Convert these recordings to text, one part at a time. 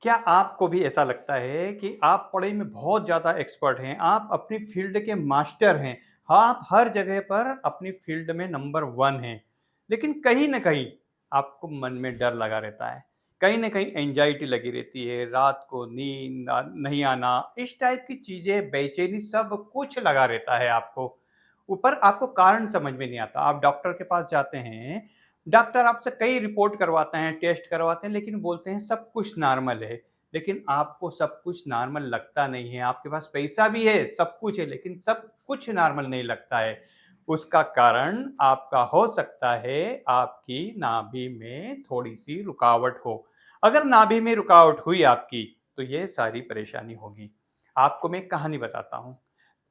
क्या आपको भी ऐसा लगता है कि आप पढ़ाई में बहुत ज़्यादा एक्सपर्ट हैं, आप अपनी फ़ील्ड के मास्टर हैं, आप हर जगह पर अपनी फ़ील्ड में नंबर 1 हैं, लेकिन कहीं न कहीं आपको मन में डर लगा रहता है, कहीं न कहीं एंग्ज़ायटी लगी रहती है, रात को नींद नहीं आना, इस टाइप की चीज़ें, बेचैनी सब कुछ लगा रहता है आपको। ऊपर आपको कारण समझ में नहीं आता, आप डॉक्टर के पास जाते हैं, डॉक्टर आपसे कई रिपोर्ट करवाते हैं, टेस्ट करवाते हैं, लेकिन बोलते हैं सब कुछ नॉर्मल है। लेकिन आपको सब कुछ नॉर्मल लगता नहीं है, आपके पास पैसा भी है, सब कुछ है, लेकिन सब कुछ नॉर्मल नहीं लगता है। उसका कारण आपका हो सकता है आपकी नाभि में थोड़ी-सी रुकावट हो। अगर नाभि में रुकावट हुई आपकी, तो ये सारी परेशानी होगी। आपको मैं एक कहानी बताता हूँ।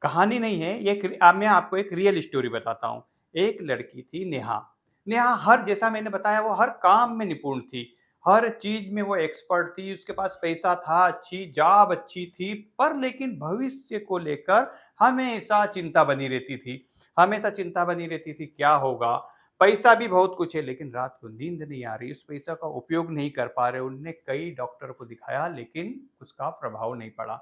कहानी नहीं है, ये मैं आपको एक रियल स्टोरी बताता हूँ। एक लड़की थी नेहा। नेहा हर जैसा मैंने बताया वो हर काम में निपुण थी। हर चीज़ में वो एक्सपर्ट थी, उसके पास पैसा था, अच्छी जॉब अच्छी थी, पर लेकिन भविष्य को लेकर हमेशा चिंता बनी रहती थी। हमेशा चिंता बनी रहती थी क्या होगा? पैसा भी बहुत कुछ है लेकिन रात को नींद नहीं आ रही, उस पैसा का उपयोग नहीं कर पा रहे। उन्होंने कई डॉक्टर को दिखाया लेकिन उसका प्रभाव नहीं पड़ा।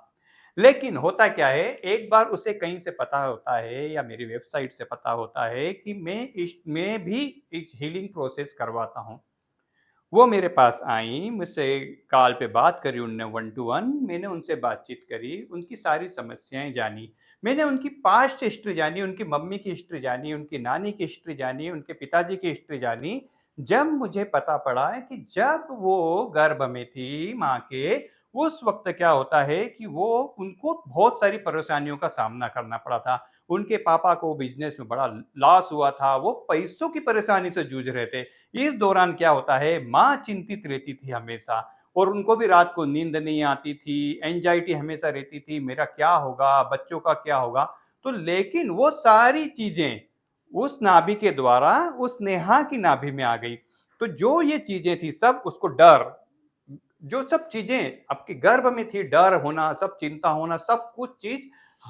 लेकिन होता क्या है, एक बार उसे कहीं से पता होता है या मेरी वेबसाइट से पता होता है कि मैं भी इस हीलिंग प्रोसेस करवाता हूँ। वो मेरे पास आईं, मुझसे कॉल पे बात करी उन्होंने 1 टू 1। मैंने उनसे बातचीत करी, उनकी सारी समस्याएँ जानी। मैंने उनकी पास्ट हिस्ट्री जानी, उनकी मम्मी की हिस्ट्री जानी, उनकी नानी की हिस्ट्री जानी, उनके पिताजी की हिस्ट्री जानी। जब मुझे पता पड़ा है कि जब वो गर्भ में थी माँ के, उस वक़्त क्या होता है कि वो उनको बहुत सारी परेशानियों का सामना करना पड़ा था। उनके पापा को बिज़नेस में बड़ा लॉस हुआ था, वो पैसों की परेशानी से जूझ रहे थे। इस दौरान क्या होता है, माँ चिंतित रहती थी हमेशा और उनको भी रात को नींद नहीं आती थी, एंग्जायटी हमेशा रहती थी, मेरा क्या होगा, बच्चों का क्या होगा? तो लेकिन वो सारी चीज़ें उस नाभि के द्वारा उस नेहा की नाभि में आ गई। तो जो ये चीज़ें थी सब उसको डर, जो सब चीज़ें आपके गर्भ में थी, डर होना, सब चिंता होना, सब कुछ चीज़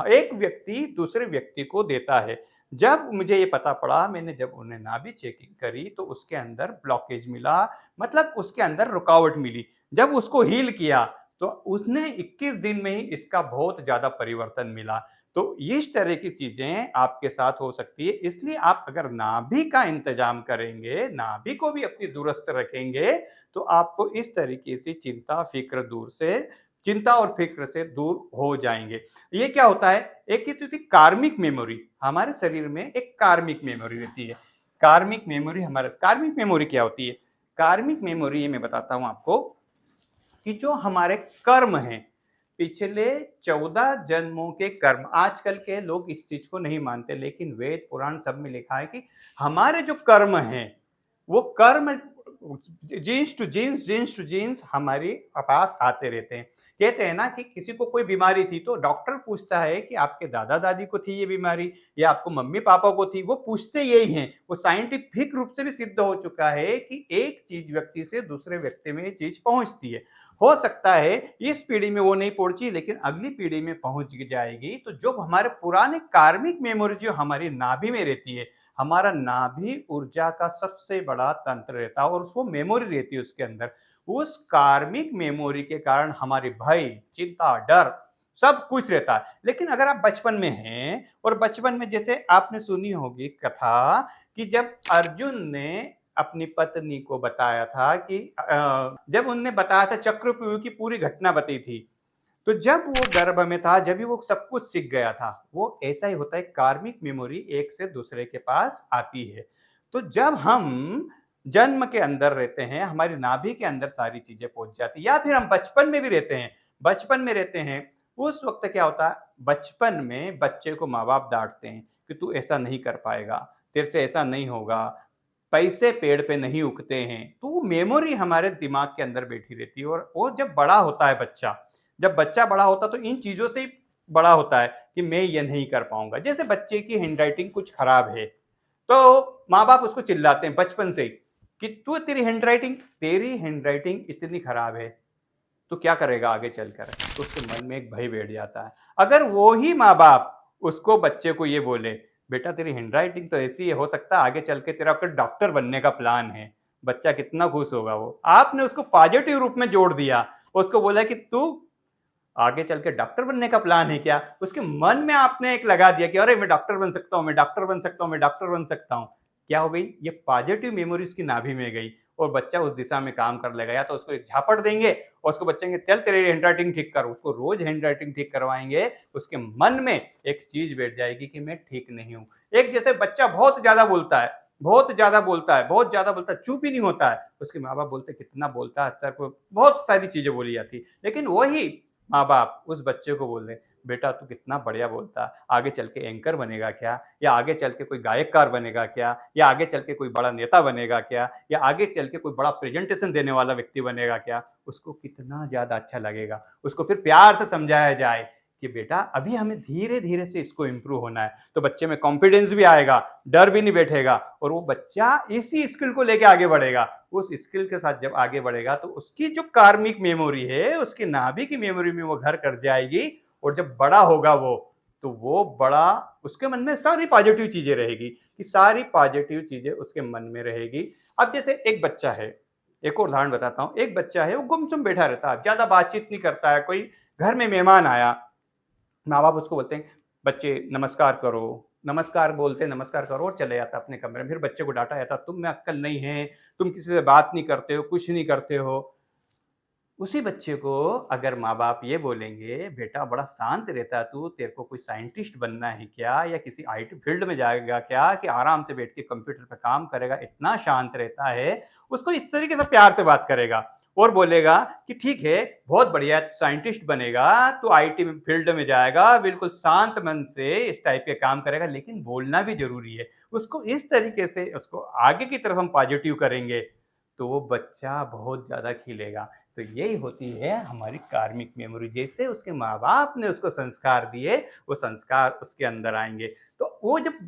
एक व्यक्ति दूसरे व्यक्ति को देता है। जब मुझे ये पता पड़ा, मैंने जब उन्हें नाभि चेकिंग करी तो उसके अंदर ब्लॉकेज मिला, मतलब उसके अंदर रुकावट मिली। जब उसको हील किया तो उसने 21 दिन में ही इसका बहुत ज़्यादा परिवर्तन मिला। तो इस तरह की चीज़ें आपके साथ हो सकती है, इसलिए आप अगर नाभि का इंतज़ाम करेंगे, नाभि को भी अपनी दुरुस्त रखेंगे, तो आपको इस तरीके से चिंता और फ़िक्र से दूर हो जाएँगे। ये क्या होता है, एक ये तो थी कार्मिक मेमोरी, हमारे शरीर में एक कार्मिक मेमोरी रहती है। कार्मिक मेमोरी क्या होती है? कार्मिक मेमोरी ये मैं बताता हूँ आपको कि जो हमारे कर्म हैं, पिछले 14 जन्मों के कर्म, आजकल के लोग इस चीज़ को नहीं मानते लेकिन वेद, पुराण सब में लिखा है कि हमारे जो कर्म हैं, वो कर्म जीन्स टू जीन्स हमारे पास आते रहते हैं। कहते हैं ना कि किसी को कोई बीमारी थी तो डॉक्टर पूछता है कि आपके दादा-दादी को थी ये बीमारी या आपको मम्मी-पापा को थी, वो पूछते यही हैं। वो साइंटिफिक रूप से भी सिद्ध हो चुका है कि एक चीज़ व्यक्ति से दूसरे व्यक्ति में ये चीज़ पहुँचती है। हो सकता है इस पीढ़ी में वो नहीं पहुँची लेकिन अगली पीढ़ी में पहुँच जाएगी, तो जो हमारे पुराने कार्मिक मेमोरी जो हमारी नाभि में रहती है, हमारा नाभि ऊर्जा का सबसे बड़ा तंत्र रहता है और उसको मेमोरी रहती है उसके अंदर। उस कार्मिक मेमोरी के कारण हमारे भय, चिंता, डर सब कुछ रहता है। लेकिन अगर आप बचपन में हैं और बचपन में जैसे आपने सुनी होगी कथा कि जब अर्जुन ने अपनी पत्नी को बताया था कि जब उनने बताया था चक्रव्यूह की पूरी घटना बताई थी। तो जब वो गर्भ में था, जब भी वो सब कुछ सीख गया था, वो ऐसा ही होता है कार्मिक मेमोरी एक से दूसरे के पास आती है। तो जब हम जन्म के अंदर रहते हैं, हमारी नाभि के अंदर सारी चीज़ें पहुँच जाती हैं या फिर हम बचपन में भी रहते हैं, उस वक़्त क्या होता है, बचपन में बच्चे को माँ-बाप डाँटते हैं कि तू ऐसा नहीं कर पाएगा, तेरे से ऐसा नहीं होगा, पैसे पेड़ पे नहीं उगते हैं। तो वो मेमोरी हमारे दिमाग के अंदर बैठी रहती है और वो जब बड़ा होता है बच्चा, जब बच्चा बड़ा होता है तो इन चीज़ों से ही बड़ा होता है कि मैं ये नहीं कर पाऊँगा। जैसे बच्चे की हैंडराइटिंग कुछ खराब है, तो माँ-बाप उसको चिल्लाते हैं बचपन से ही कि तू तेरी हैंडराइटिंग इतनी खराब है, तो क्या करेगा आगे चलकर? तो उसके मन में एक भय बैठ जाता है। अगर वो ही माँ-बाप उसको बच्चे को ये बोले, "बेटा तेरी हैंडराइटिंग तो ऐसी है, हो सकता है आगे चल के तेरा कोई डॉक्टर बनने का प्लान है।" बच्चा कितना खुश होगा वो। आपने उसको पॉजिटिव रूप में जोड़ दिया। उसको बोला कि तू आगे चल के डॉक्टर बनने का प्लान है क्या? उसके मन में आपने एक लगा दिया कि अरे मैं डॉक्टर बन सकता हूँ, मैं डॉक्टर बन सकता हूँ, मैं डॉक्टर बन सकता हूँ। क्या हो गई? ये पॉजिटिव मेमोरी उसकी नाभि में गई और बच्चा उस दिशा में काम करने लगा। या तो उसको एक झापड़ देंगे और उसको बच्चे चल तेरी हैंडराइटिंग ठीक कर, उसको रोज हैंडराइटिंग ठीक करवाएंगे, उसके मन में एक चीज बैठ जाएगी कि मैं ठीक नहीं हूँ। एक जैसे बच्चा बहुत ज्यादा बोलता है, बहुत ज्यादा बोलता है, बहुत ज्यादा बोलता है, चुप ही नहीं होता है, उसके माँ बाप बोलते कितना बोलता है, सर को बहुत सारी चीजें बोली जाती, लेकिन वही माँ बाप उस बच्चे को बोल रहे बेटा तू कितना बढ़िया बोलता, आगे चल के एंकर बनेगा क्या, या आगे चल के कोई गायककार बनेगा क्या, या आगे चल के कोई बड़ा नेता बनेगा क्या, या आगे चल के कोई बड़ा प्रेजेंटेशन देने वाला व्यक्ति बनेगा क्या। उसको कितना ज्यादा अच्छा लगेगा। उसको फिर प्यार से समझाया जाए कि बेटा अभी हमें धीरे धीरे से इसको इम्प्रूव होना है, तो बच्चे में कॉन्फिडेंस भी आएगा, डर भी नहीं बैठेगा, और वो बच्चा इसी स्किल को लेके आगे बढ़ेगा। उस स्किल के साथ जब आगे बढ़ेगा तो उसकी जो कार्मिक मेमोरी है, उसकी नाभि की मेमोरी में वो घर कर जाएगी, और जब बड़ा होगा वो, तो वो बड़ा उसके मन में सारी पॉजिटिव चीजें रहेगी, कि सारी पॉजिटिव चीजें उसके मन में रहेगी। अब जैसे एक बच्चा है, एक और उदाहरण बताता हूँ, एक बच्चा है वो गुमसुम बैठा रहता है, ज्यादा बातचीत नहीं करता है, कोई घर में मेहमान आया, माँ बाप उसको बोलते हैं बच्चे नमस्कार करो, नमस्कार बोलते नमस्कार करो और चले जाता अपने कमरे में। फिर बच्चे को डांटा जाता तुम में अक्ल नहीं है, तुम किसी से बात नहीं करते हो, कुछ नहीं करते हो। उसी बच्चे को अगर माँ बाप ये बोलेंगे बेटा बड़ा शांत रहता है तू, तेरे को कोई साइंटिस्ट बनना है क्या, या किसी आईटी फील्ड में जाएगा क्या, कि आराम से बैठ के कंप्यूटर पे काम करेगा, इतना शांत रहता है, उसको इस तरीके से प्यार से बात करेगा और बोलेगा कि ठीक है बहुत बढ़िया साइंटिस्ट बनेगा, तो आईटी फील्ड में जाएगा, बिल्कुल शांत मन से इस टाइप के काम करेगा, लेकिन बोलना भी जरूरी है। उसको इस तरीके से उसको आगे की तरफ हम पॉजिटिव करेंगे तो वो बच्चा बहुत ज्यादा खिलेगा। तो यही होती है हमारी कार्मिक मेमोरी, जैसे उसके माँ बाप ने उसको संस्कार दिए वो संस्कार उसके अंदर आएंगे। तो वो जब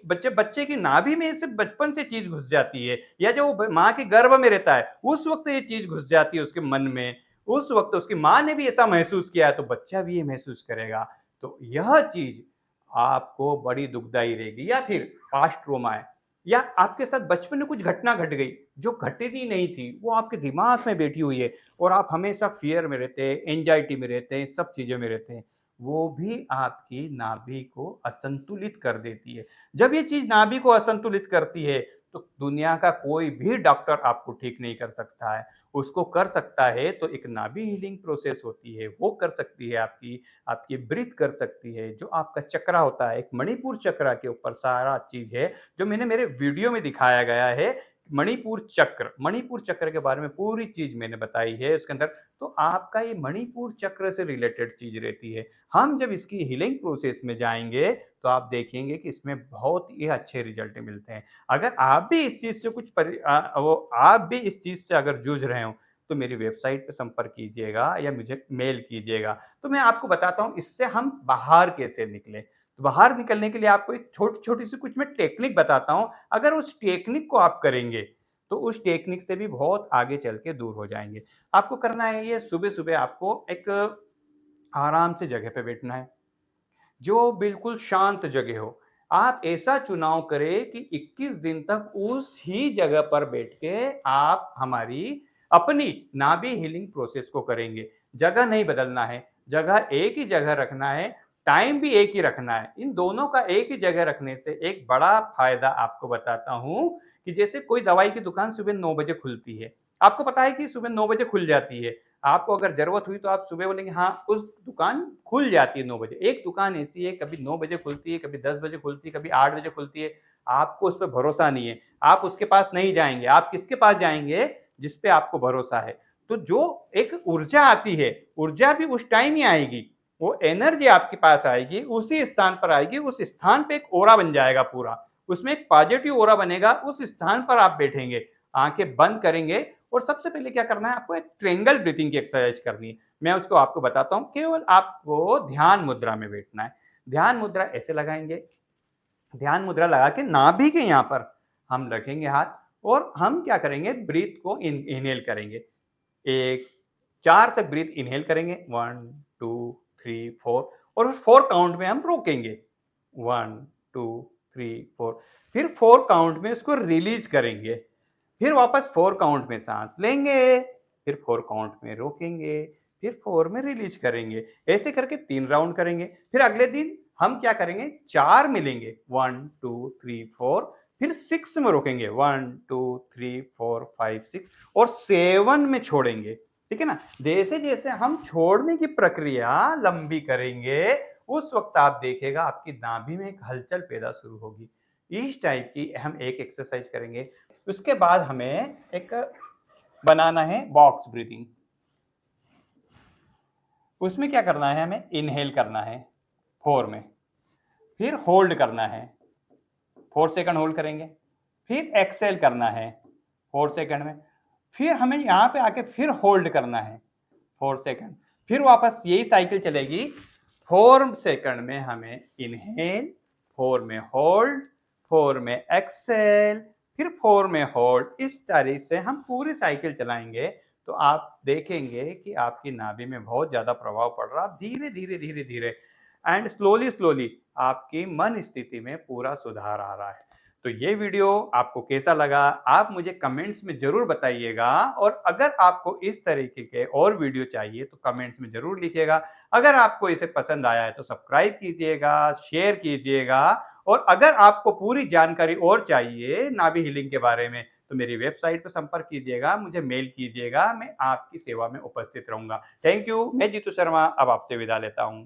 बच्चे बच्चे की नाभि में से बचपन से चीज घुस जाती है, या जो माँ के गर्भ में रहता है उस वक्त ये चीज घुस जाती है उसके मन में, उस वक्त उसकी माँ ने भी ऐसा महसूस किया है तो बच्चा भी ये महसूस करेगा। तो यह चीज आपको बड़ी दुखदाई रहेगी। या फिर पास्ट ट्रोमा है, या आपके साथ बचपन में कुछ घटना घट गई जो घटनी नहीं थी, वो आपके दिमाग में बैठी हुई है और आप हमेशा फियर में रहते हैं, एंजाइटी में रहते हैं, सब चीज़ों में रहते हैं, वो भी आपकी नाभि को असंतुलित कर देती है। जब ये चीज़ नाभि को असंतुलित करती है तो दुनिया का कोई भी डॉक्टर आपको ठीक नहीं कर सकता है। उसको कर सकता है तो एक नाभि हीलिंग प्रोसेस होती है, वो कर सकती है, आपकी आपकी ब्रीथ कर सकती है। जो आपका चक्रा होता है, एक मणिपुर चक्रा के ऊपर सारा चीज़ है, जो मैंने मेरे वीडियो में दिखाया गया है। मणिपुर चक्र के बारे में पूरी चीज मैंने बताई है उसके अंदर। तो आपका ये मणिपुर चक्र से रिलेटेड चीज रहती है। हम जब इसकी हीलिंग प्रोसेस में जाएंगे तो आप देखेंगे कि इसमें बहुत ही अच्छे रिजल्ट मिलते हैं। अगर आप भी इस चीज से आप भी इस चीज से अगर जूझ रहे हो तो मेरी वेबसाइट पे संपर्क कीजिएगा या मुझे मेल कीजिएगा, तो मैं आपको बताता हूँ इससे हम बाहर कैसे निकले। तो बाहर निकलने के लिए आपको एक छोटी छोटी सी कुछ मैं टेक्निक बताता हूँ। अगर उस टेक्निक को आप करेंगे तो उस टेक्निक से भी बहुत आगे चल के दूर हो जाएंगे। आपको करना है ये, सुबह सुबह आपको एक आराम से जगह पे बैठना है, जो बिल्कुल शांत जगह हो। आप ऐसा चुनाव करें कि 21 दिन तक उस ही जगह पर बैठ के आप हमारी अपनी नाभि हीलिंग प्रोसेस को करेंगे। जगह नहीं बदलना है, जगह एक ही जगह रखना है, टाइम भी एक ही रखना है। इन दोनों का एक ही जगह रखने से एक बड़ा फायदा आपको बताता हूं, कि जैसे कोई दवाई की दुकान सुबह 9 बजे खुलती है, आपको पता है कि सुबह 9 बजे खुल जाती है, आपको अगर जरूरत हुई तो आप सुबह बोलेंगे हाँ उस दुकान खुल जाती है 9 बजे। एक दुकान ऐसी है कभी 9 बजे खुलती है, कभी 10 बजे खुलती है, कभी 8 बजे खुलती है, आपको उस पर भरोसा नहीं है, आप उसके पास नहीं जाएंगे। आप किसके पास जाएंगे? जिस पे आपको भरोसा है। तो जो एक ऊर्जा आती है, ऊर्जा भी उस टाइम ही आएगी, वो एनर्जी आपके पास आएगी, उसी स्थान पर आएगी, उस स्थान पे एक ओरा बन जाएगा पूरा, उसमें एक पॉजिटिव ओरा बनेगा। उस स्थान पर आप बैठेंगे, आंखें बंद करेंगे, और सबसे पहले क्या करना है, आपको एक ट्रायंगल ब्रीथिंग की एक्सरसाइज करनी है। मैं उसको आपको बताता हूं। केवल आपको ध्यान मुद्रा में बैठना है। ध्यान मुद्रा ऐसे लगाएंगे, ध्यान मुद्रा लगा के नाभि के यहाँ पर हम रखेंगे हाथ, और हम क्या करेंगे, ब्रीथ को इनहेल करेंगे। एक 4 तक ब्रीथ इनहेल करेंगे, 1 2 3 4, और 4 काउंट में हम रोकेंगे, 1 2 3 4। फिर 4 काउंट में उसको रिलीज करेंगे, फिर वापस 4 काउंट में सांस लेंगे, फिर 4 काउंट में रोकेंगे, फिर 4 में रिलीज करेंगे। ऐसे करके 3 राउंड करेंगे। फिर अगले दिन हम क्या करेंगे, 4 मिलेंगे, 1 2 3 4, फिर 6 में रोकेंगे, 1 2 3 4 5 6 और 7 में छोड़ेंगे। ठीक है ना? जैसे जैसे हम छोड़ने की प्रक्रिया लंबी करेंगे, उस वक्त आप देखिएगा आपकी नाभि में एक हलचल पैदा शुरू होगी। इस टाइप की हम एक एक्सरसाइज करेंगे। उसके बाद हमें एक बनाना है बॉक्स ब्रीथिंग। उसमें क्या करना है, हमें इनहेल करना है 4 में, फिर होल्ड करना है, 4 सेकंड होल्ड करेंगे, फिर एक्सेल करना है 4 सेकंड में, फिर हमें यहां पे आके फिर होल्ड करना है 4 सेकंड, फिर वापस यही साइकिल चलेगी। 4 सेकंड में हमें इनहेल, 4 में होल्ड, 4 में एक्सेल, फिर 4 में होल्ड। इस तरह से हम पूरी साइकिल चलाएंगे तो आप देखेंगे कि आपकी नाभि में बहुत ज्यादा प्रभाव पड़ रहा है। धीरे धीरे धीरे धीरे एंड स्लोली स्लोली आपकी मन स्थिति में पूरा सुधार आ रहा है। तो ये वीडियो आपको कैसा लगा, आप मुझे कमेंट्स में जरूर बताइएगा। और अगर आपको इस तरीके के और वीडियो चाहिए तो कमेंट्स में जरूर लिखिएगा। अगर आपको इसे पसंद आया है तो सब्सक्राइब कीजिएगा, शेयर कीजिएगा। और अगर आपको पूरी जानकारी और चाहिए नाभि हीलिंग के बारे में तो मेरी वेबसाइट पर संपर्क कीजिएगा, मुझे मेल कीजिएगा, मैं आपकी सेवा में उपस्थित रहूंगा। Thank you. मैं जीतू शर्मा अब आपसे विदा लेता हूं।